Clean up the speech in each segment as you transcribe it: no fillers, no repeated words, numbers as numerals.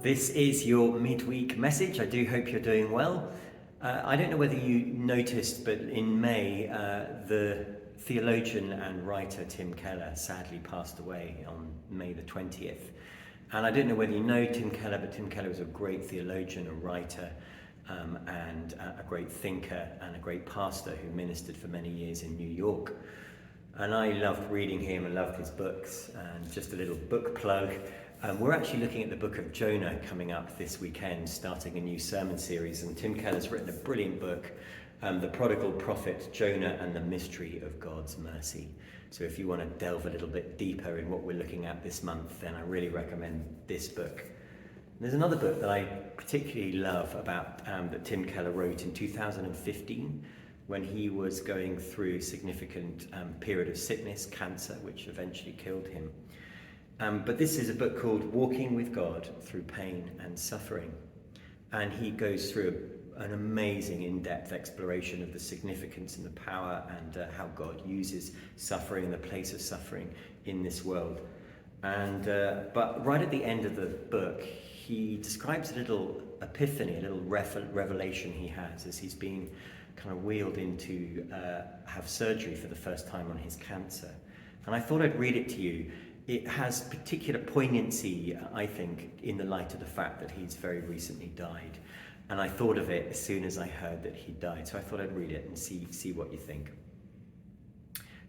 This is your midweek message. I do hope you're doing well. I don't know whether you noticed, but in May, the theologian and writer Tim Keller sadly passed away on May the 20th. And I don't know whether you know Tim Keller, but Tim Keller was a great theologian, a writer, and a great thinker and a great pastor who ministered for many years in New York. And I loved reading him and loved his books. And just a little book plug. We're actually looking at the book of Jonah coming up this weekend, starting a new sermon series. And Tim Keller's written a brilliant book, The Prodigal Prophet, Jonah and the Mystery of God's Mercy. So if you want to delve a little bit deeper in what we're looking at this month, then I really recommend this book. There's another book that I particularly love about that Tim Keller wrote in 2015 when he was going through a significant period of sickness, cancer, which eventually killed him. But this is a book called Walking with God Through Pain and Suffering. And he goes through an amazing in-depth exploration of the significance and the power and how God uses suffering and the place of suffering in this world. But right at the end of the book, he describes a little epiphany, a little revelation he has as he's being kind of wheeled in to have surgery for the first time on his cancer. And I thought I'd read it to you. It has particular poignancy, I think, in the light of the fact that he's very recently died. And I thought of it as soon as I heard that he died. So I thought I'd read it and see what you think.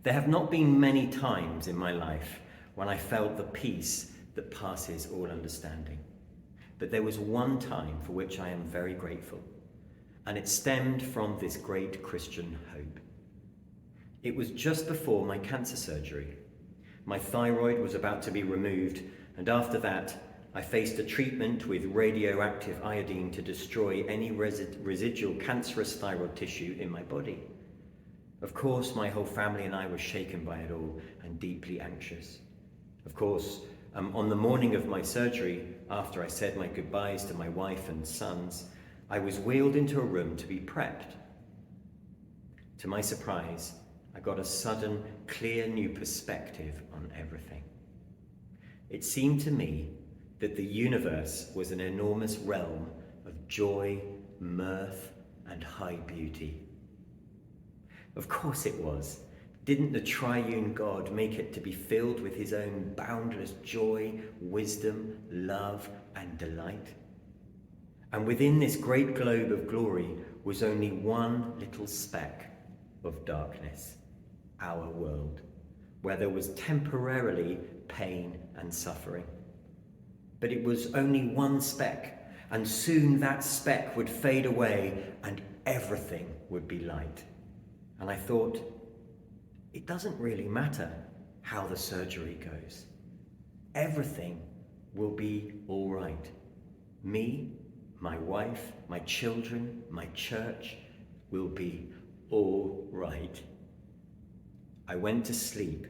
There have not been many times in my life when I felt the peace that passes all understanding. But there was one time for which I am very grateful. And it stemmed from this great Christian hope. It was just before my cancer surgery. My thyroid was about to be removed, and after that, I faced a treatment with radioactive iodine to destroy any residual cancerous thyroid tissue in my body. Of course, my whole family and I were shaken by it all and deeply anxious. Of course, on the morning of my surgery, after I said my goodbyes to my wife and sons, I was wheeled into a room to be prepped. To my surprise, I got a sudden, clear new perspective on everything. It seemed to me that the universe was an enormous realm of joy, mirth, and high beauty. Of course it was. Didn't the triune God make it to be filled with his own boundless joy, wisdom, love, and delight? And within this great globe of glory was only one little speck of darkness, our world, where there was temporarily pain and suffering. But it was only one speck, and soon that speck would fade away and everything would be light. And I thought, it doesn't really matter how the surgery goes. Everything will be all right. Me, my wife, my children, my church will be all right. I went to sleep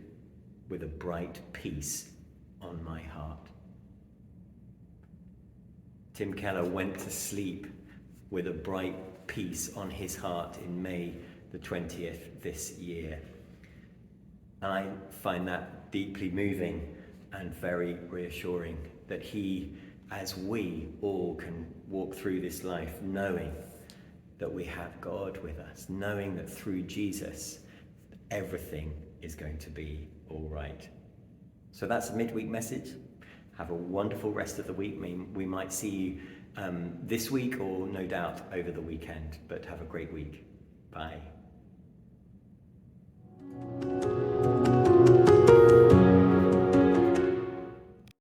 with a bright peace on my heart. Tim Keller went to sleep with a bright peace on his heart in May the 20th this year. And I find that deeply moving and very reassuring that he, as we all, can walk through this life knowing that we have God with us, knowing that through Jesus, everything is going to be all right. So that's a midweek message. Have a wonderful rest of the week. We might see you this week or no doubt over the weekend, but have a great week. Bye.